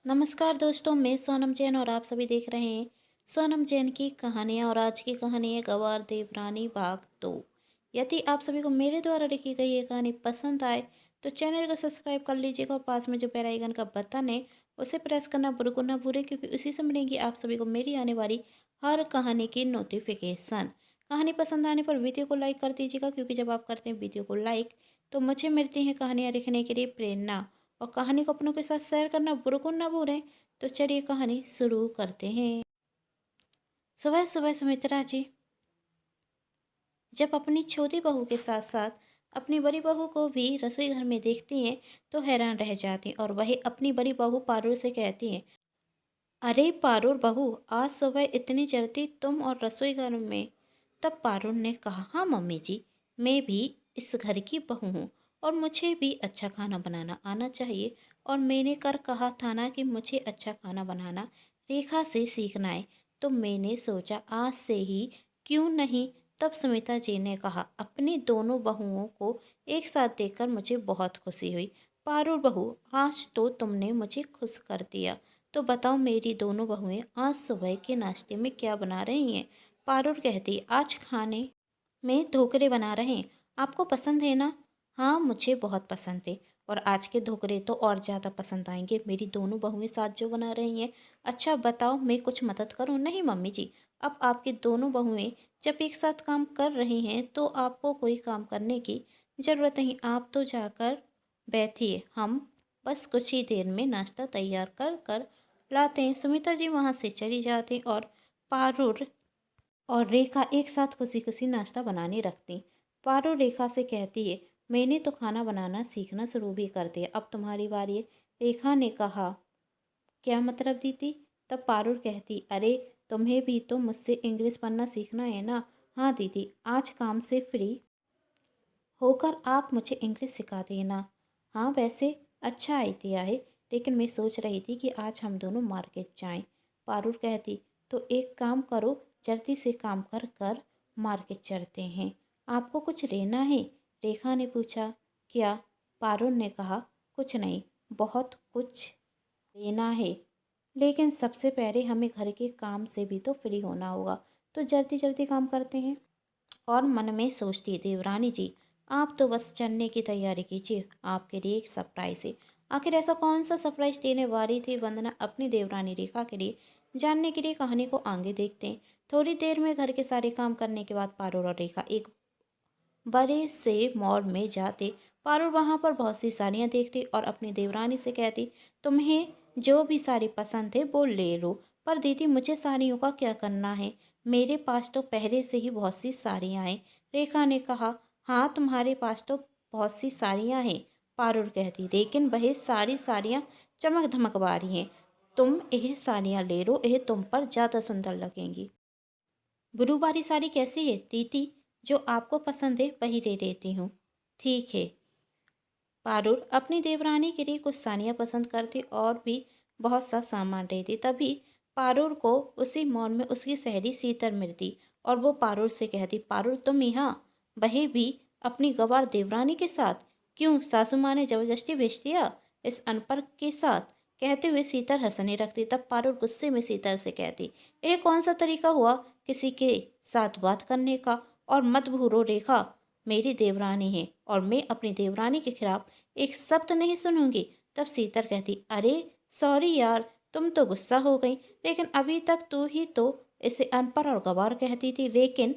नमस्कार दोस्तों, मैं सोनम जैन और आप सभी देख रहे हैं सोनम जैन की कहानियाँ। और आज की कहानी है गवार देवरानी भाग 2। यदि आप सभी को मेरे द्वारा लिखी गई ये कहानी पसंद आए तो चैनल को सब्सक्राइब कर लीजिएगा और पास में जो बेल आइकन का बटन है उसे प्रेस करना बिल्कुल ना भूलें, क्योंकि उसी से मिलेंगी आप सभी को मेरी आने वाली हर कहानी की नोटिफिकेशन। कहानी पसंद आने पर वीडियो को लाइक कर दीजिएगा, क्योंकि जब आप करते हैं वीडियो को लाइक तो मुझे मिलती है कहानियाँ लिखने के लिए प्रेरणा। और कहानी को अपनों के साथ शेयर करना बिल्कुल ना भूलें। तो चलिए कहानी शुरू करते हैं। सुबह सुबह सुमित्रा जी जब अपनी छोटी बहू के साथ साथ अपनी बड़ी बहू को भी रसोई घर में देखती हैं तो हैरान रह जाती हैं, और वही अपनी बड़ी बहू पारुल से कहती हैं, अरे पारुल बहू, आज सुबह इतनी जल्दी तुम और रसोई घर में। तब पारुल ने कहा, हाँ मम्मी जी, मैं भी इस घर की बहू हूँ और मुझे भी अच्छा खाना बनाना आना चाहिए। और मैंने कर कहा था ना कि मुझे अच्छा खाना बनाना रेखा से सीखना है, तो मैंने सोचा आज से ही क्यों नहीं। तब सुमिता जी ने कहा, अपनी दोनों बहुओं को एक साथ देखकर मुझे बहुत खुशी हुई। पारुल बहू, आज तो तुमने मुझे खुश कर दिया। तो बताओ मेरी दोनों बहुएं आज सुबह के नाश्ते में क्या बना रही हैं। पारुल कहती, आज खाने में ढोकले बना रहे हैं। आपको पसंद है ना? हाँ, मुझे बहुत पसंद है, और आज के ढोकले तो और ज़्यादा पसंद आएंगे मेरी दोनों बहुएं साथ जो बना रही हैं। अच्छा बताओ, मैं कुछ मदद करूं? नहीं मम्मी जी, अब आपकी दोनों बहुएं जब एक साथ काम कर रही हैं तो आपको कोई काम करने की ज़रूरत नहीं। आप तो जाकर बैठिए, हम बस कुछ ही देर में नाश्ता तैयार कर कर लाते हैं। सुमिता जी वहाँ से चली जाती और पारुल और रेखा एक साथ खुशी खुशी नाश्ता बनाने लगती। पारुल रेखा से कहती है, मैंने तो खाना बनाना सीखना शुरू भी कर दिया, अब तुम्हारी बारी है। रेखा ने कहा, क्या मतलब दीदी? तब पारुल कहती, अरे तुम्हें भी तो मुझसे इंग्लिश पढ़ना सीखना है ना। हाँ दीदी, आज काम से फ्री होकर आप मुझे इंग्लिश सिखा देना। हाँ वैसे अच्छा आइडिया है, लेकिन मैं सोच रही थी कि आज हम दोनों मार्केट जाएं। पारुल कहती, तो एक काम करो, जल्दी से काम कर कर मार्केट चलते हैं। आपको कुछ लेना है? रेखा ने पूछा। क्या? पारुल ने कहा, कुछ नहीं, बहुत कुछ लेना है, लेकिन सबसे पहले हमें घर के काम से भी तो फ्री होना होगा, तो जल्दी जल्दी काम करते हैं। और मन में सोचती, देवरानी जी आप तो बस चलने की तैयारी कीजिए, आपके लिए एक सरप्राइज है। आखिर ऐसा कौन सा सरप्राइज देने वाली थी वंदना अपनी देवरानी रेखा के लिए? जानने के लिए कहानी को आगे देखते हैं। थोड़ी देर में घर के सारे काम करने के बाद पारुल और रेखा एक बड़े से मॉल में जाते। पारुल वहाँ पर बहुत सी साड़ियाँ देखती और अपनी देवरानी से कहती, तुम्हें जो भी साड़ी पसंद है वो ले लो। पर दीदी, मुझे साड़ियों का क्या करना है? मेरे पास तो पहले से ही बहुत सी साड़ियाँ हैं। रेखा ने कहा, हाँ तुम्हारे पास तो बहुत सी साड़ियाँ हैं। पारुल कहती, लेकिन वह सारी साड़ियाँ चमक धमक वाली हैं। तुम यह साड़ियाँ ले लो, यह तुम पर ज़्यादा सुंदर लगेंगी। ब्लू वाली साड़ी कैसी है दीदी? जो आपको पसंद है वही ले लेती हूँ। ठीक है। पारुल अपनी देवरानी के लिए कुछ साड़ियाँ पसंद करती और भी बहुत सा सामान लेती। तभी पारुल को उसी मॉल में उसकी सहेली शीतल मिलती और वो पारुल से कहती, पारुल तुम यहाँ, वह भी अपनी गवार देवरानी के साथ? क्यों, सासू माँ ने जबरदस्ती भेज दिया इस अनपढ़ के साथ? कहते हुए शीतल हंसने लगती। तब पारुल गुस्से में शीतल से कहती, ये कौन सा तरीका हुआ किसी के साथ बात करने का? और मत भूलो रेखा, मेरी देवरानी है और मैं अपनी देवरानी के खिलाफ एक शब्द नहीं सुनूंगी। तब शीतल कहती, अरे सॉरी यार, तुम तो गुस्सा हो गई, लेकिन अभी तक तू ही तो इसे अनपढ़ और गंवार कहती थी, लेकिन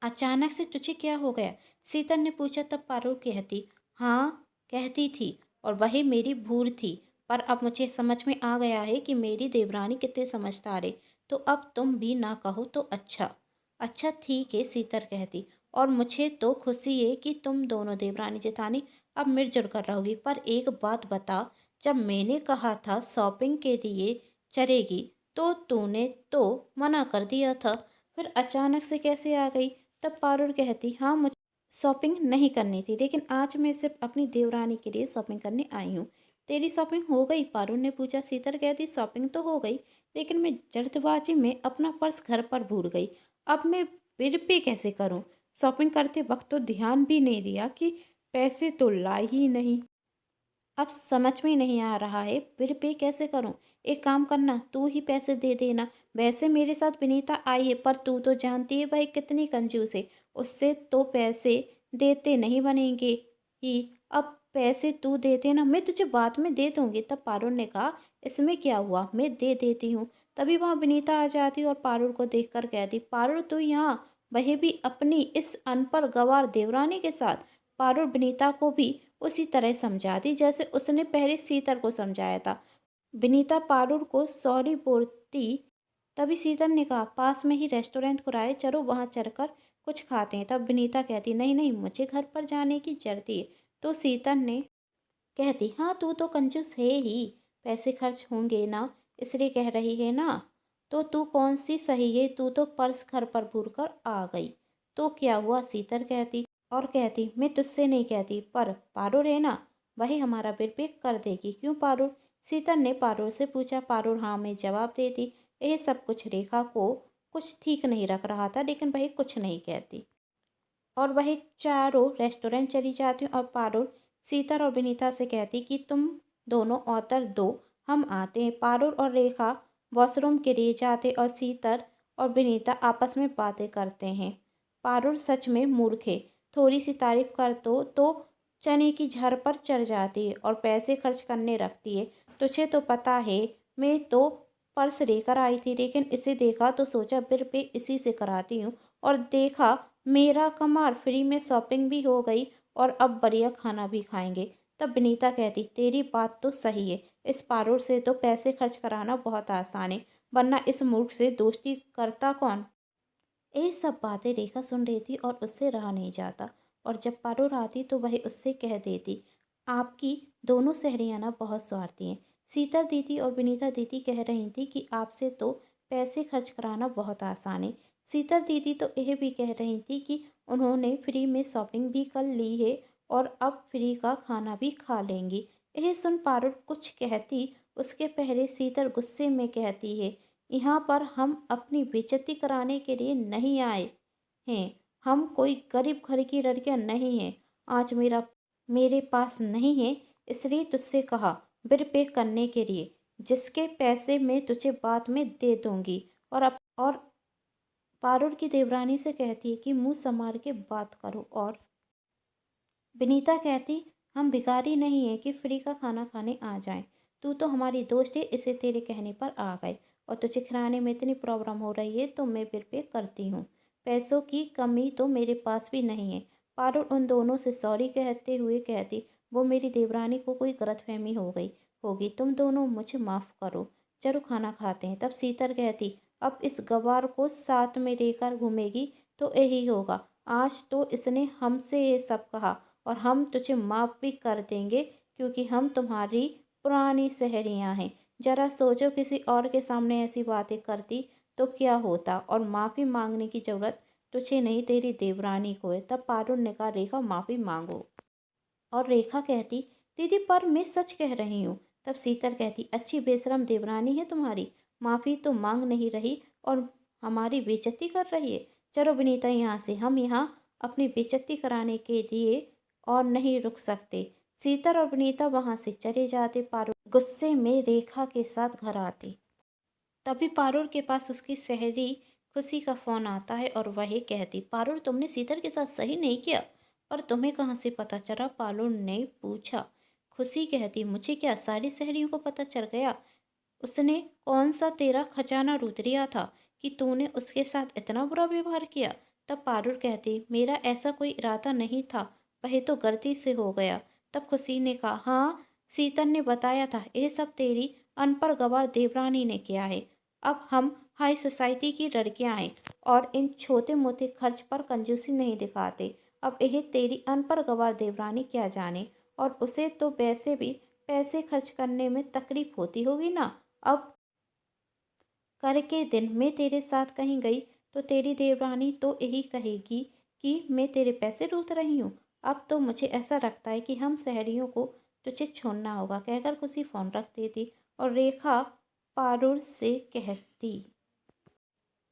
अचानक से तुझे क्या हो गया? शीतल ने पूछा। तब पारुल कहती, हाँ कहती थी, और वही मेरी भूल थी, पर अब मुझे समझ में आ गया है कि मेरी देवरानी कितने समझदार है, तो अब तुम भी ना कहो तो अच्छा। अच्छा ठीक है, शीतल कहती, और मुझे तो खुशी है कि तुम दोनों देवरानी जेठानी अब मिलजुल कर रहोगी। पर एक बात बता, जब मैंने कहा था शॉपिंग के लिए चलेगी तो तूने तो मना कर दिया था, फिर अचानक से कैसे आ गई? तब पारुल कहती, हाँ मुझे शॉपिंग नहीं करनी थी, लेकिन आज मैं सिर्फ अपनी देवरानी के लिए शॉपिंग करने आई हूँ। तेरी शॉपिंग हो गई? पारुल ने पूछा। शीतल कहती, शॉपिंग तो हो गई, लेकिन मैं जल्दबाजी में अपना पर्स घर पर भूल गई। अब मैं बिल पे कैसे करूँ? शॉपिंग करते वक्त तो ध्यान भी नहीं दिया कि पैसे तो लाई ही नहीं। अब समझ में नहीं आ रहा है बिल पे कैसे करूं। एक काम करना, तू ही पैसे दे देना। वैसे मेरे साथ विनीता आई है, पर तू तो जानती है भाई कितनी कंजूस है। उससे तो पैसे देते नहीं बनेंगे ही। अब पैसे तू दे देना, मैं तुझे बाद में दे दूंगी। तब पारुल ने कहा, इसमें क्या हुआ, मैं दे देती हूँ। तभी वहाँ विनीता आ जाती और पारुल को देखकर कहती, पारुल तू यहाँ, वही भी अपनी इस अनपढ़ गंवार देवरानी के साथ। पारुल विनीता को भी उसी तरह समझाती जैसे उसने पहले शीतल को समझाया था। विनीता पारुल को सॉरी बोलती। तभी शीतल ने कहा, पास में ही रेस्टोरेंट खुला है, चलो वहाँ चलकर कुछ खाते हैं। तब विनीता कहती, नहीं नहीं, मुझे घर पर जाने की जल्दी है। तो शीतल ने कहती, हाँ तू तो कंजूस है ही, पैसे खर्च होंगे ना, इसलिए कह रही है ना। तो तू कौन सी सही है, तू तो पर्स घर पर भूल कर आ गई। तो क्या हुआ, शीतल कहती। और कहती, मैं तुझसे नहीं कहती, पर पारुल है ना, वही हमारा बिल पे कर देगी। क्यों पारुल? शीतल ने पारुल से पूछा। पारुल हाँ में जवाब देती। यह सब कुछ रेखा को कुछ ठीक नहीं रख रहा था, लेकिन वही कुछ नहीं कहती। और वह चारों रेस्टोरेंट चली जाती और पारुल शीतल और विनीता से कहती कि तुम दोनों ऑर्डर दो, हम आते हैं। पारुल और रेखा वॉशरूम के लिए जाते और शीतल और विनीता आपस में बातें करते हैं। पारुल सच में मूर्ख है, थोड़ी सी तारीफ कर तो चने की झाड़ पर चढ़ जाती है और पैसे खर्च करने रखती है। तुझे तो पता है, मैं तो पर्स लेकर आई थी, लेकिन इसे देखा तो सोचा बिल पे इसी से कराती हूँ। और देखा, मेरा कमाल, फ्री में शॉपिंग भी हो गई और अब बढ़िया खाना भी खाएंगे। तब विनीता कहती, तेरी बात तो सही है, इस पारुल से तो पैसे खर्च कराना बहुत आसान है, वरना इस मूर्ख से दोस्ती करता कौन। ये सब बातें रेखा सुन रही थी और उससे रहा नहीं जाता। और जब पारुल आती तो वह उससे कह देती, आपकी दोनों सहेलियां ना बहुत स्वार्थी हैं। शीतल दीदी और विनीता दीदी कह रही थी कि आपसे तो पैसे खर्च कराना बहुत आसान है। शीतल दीदी तो यह भी कह रही थी कि उन्होंने फ्री में शॉपिंग भी कर ली है और अब फ्री का खाना भी खा लेंगी। यह सुन पारुल कुछ कहती उसके पहले शीतल गुस्से में कहती है, यहाँ पर हम अपनी बेइज्जती कराने के लिए नहीं आए हैं। हम कोई गरीब घर की लड़कियां नहीं हैं। आज मेरे पास नहीं है, इसलिए तुझसे कहा बिल पे करने के लिए, जिसके पैसे मैं तुझे बाद में दे दूंगी। और पारुल की देवरानी से कहती है कि मुंह संभाल के बात करो। और विनीता कहती, हम भिखारी नहीं हैं कि फ्री का खाना खाने आ जाएं। तू तो हमारी दोस्त है, इसे तेरे कहने पर आ गए। और तुझे खिलाने में इतनी प्रॉब्लम हो रही है तो मैं बिल पे करती हूँ। पैसों की कमी तो मेरे पास भी नहीं है। पारुल उन दोनों से सॉरी कहते हुए कहती, वो मेरी देवरानी को कोई गलतफहमी हो गई होगी, तुम दोनों मुझे माफ़ करो, चलो खाना खाते हैं। तब शीतल कहती, अब इस गवार को साथ में लेकर घूमेगी तो यही होगा। आज तो इसने हमसे ये सब कहा और हम तुझे माफ़ भी कर देंगे, क्योंकि हम तुम्हारी पुरानी सहेलियां हैं। जरा सोचो, किसी और के सामने ऐसी बातें करती तो क्या होता। और माफ़ी मांगने की ज़रूरत तुझे नहीं, तेरी देवरानी को है। तब पारुल ने कहा, रेखा माफ़ी मांगो। और रेखा कहती, दीदी पर मैं सच कह रही हूँ। तब शीतल कहती, अच्छी बेशरम देवरानी है तुम्हारी, माफ़ी तो मांग नहीं रही और हमारी बेइज्जती कर रही है। चलो विनीता यहाँ से, हम यहाँ अपनी बेइज्जती कराने के लिए और नहीं रुक सकते। शीतल और विनीता वहाँ से चले जाते। पारुल गुस्से में रेखा के साथ घर आती। तभी पारुल के पास उसकी सहेली खुशी का फ़ोन आता है और वह कहती, पारुल तुमने शीतल के साथ सही नहीं किया। पर तुम्हें कहाँ से पता चला, पारुल ने पूछा। खुशी कहती, मुझे क्या, सारी सहेलियों को पता चल गया। उसने कौन सा तेरा खजाना लूट लिया था कि तूने उसके साथ इतना बुरा व्यवहार किया। तब पारुल कहती, मेरा ऐसा कोई इरादा नहीं था, वह तो गलती से हो गया। तब खुशी ने कहा, हाँ शीतल ने बताया था, ये सब तेरी अनपढ़ गवार देवरानी ने किया है। अब हम हाई सोसाइटी की लड़कियां हैं और इन छोटे मोटे खर्च पर कंजूसी नहीं दिखाते। अब यह तेरी अनपढ़ गवार देवरानी क्या जाने, और उसे तो वैसे भी पैसे खर्च करने में तकलीफ होती होगी ना। अब कर के दिन मैं तेरे साथ कहीं गई तो तेरी देवरानी तो यही कहेगी कि मैं तेरे पैसे लूट रही हूँ। अब तो मुझे ऐसा लगता है कि हम शहरियों को तुझे छोड़ना होगा, कहकर खुशी फोन रख देती। और रेखा पारुल से कहती,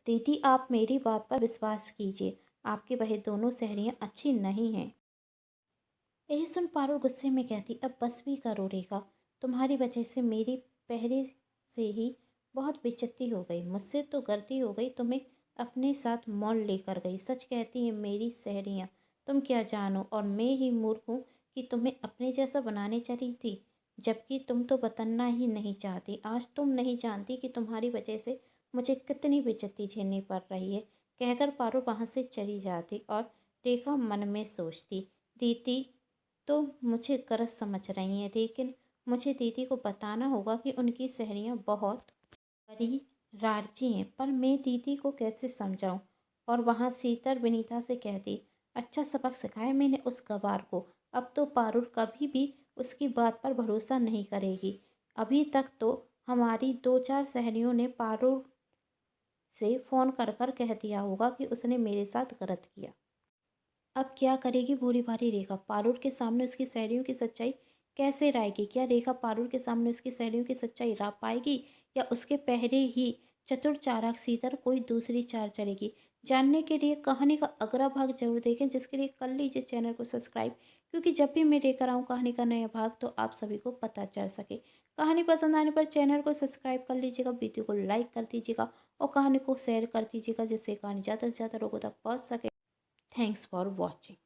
दीदी आप मेरी बात पर विश्वास कीजिए, आपकी वह दोनों सहेलियाँ अच्छी नहीं हैं। यही सुन पारुल गुस्से में कहती, अब बस भी करो रेखा, तुम्हारी वजह से मेरी पहले से ही बहुत बेइज्जती हो गई, मुझसे तो गलती हो गई, तुम्हें अपने साथ मॉल लेकर गई। सच कहती है मेरी सहेलियाँ, तुम क्या जानो, और मैं ही मूर्ख हूँ कि तुम्हें अपने जैसा बनाने चली थी, जबकि तुम तो बतलना ही नहीं चाहती। आज तुम नहीं जानती कि तुम्हारी वजह से मुझे कितनी बेइज्जती झेलनी पड़ रही है। कहकर पारुल वहाँ से चली जाती और रेखा मन में सोचती, दीदी तो मुझे गलत समझ रही हैं, लेकिन मुझे दीदी को बताना होगा कि उनकी सहेलियाँ बहुत बड़ी रारची हैं, पर मैं दीदी को कैसे समझाऊं। और वहाँ शीतल विनीता से कहती, अच्छा सबक सिखाया मैंने उस गवार को, अब तो पारुल कभी भी उसकी बात पर भरोसा नहीं करेगी। अभी तक तो हमारी 2-4 सहेलियों ने पारुल से फ़ोन कर कर कह दिया होगा कि उसने मेरे साथ गलत किया। अब क्या करेगी भूरी भारी रेखा, पारुल के सामने उसकी सहेलियों की सच्चाई कैसे लाएगी। क्या रेखा पारुल के सामने उसकी सहेलियों की सच्चाई ला पाएगी, या उसके पहले ही चतुर चालाक सीतर कोई दूसरी चाल चलेगी। जानने के लिए कहानी का अगला भाग जरूर देखें, जिसके लिए कर लीजिए चैनल को सब्सक्राइब, क्योंकि जब भी मैं लेकर आऊँ कहानी का नया भाग तो आप सभी को पता चल सके। कहानी पसंद आने पर चैनल को सब्सक्राइब कर लीजिएगा, वीडियो को लाइक कर दीजिएगा और कहानी को शेयर कर दीजिएगा, जिससे कहानी ज़्यादा से ज़्यादा लोगों तक पहुँच सके। Thanks for watching.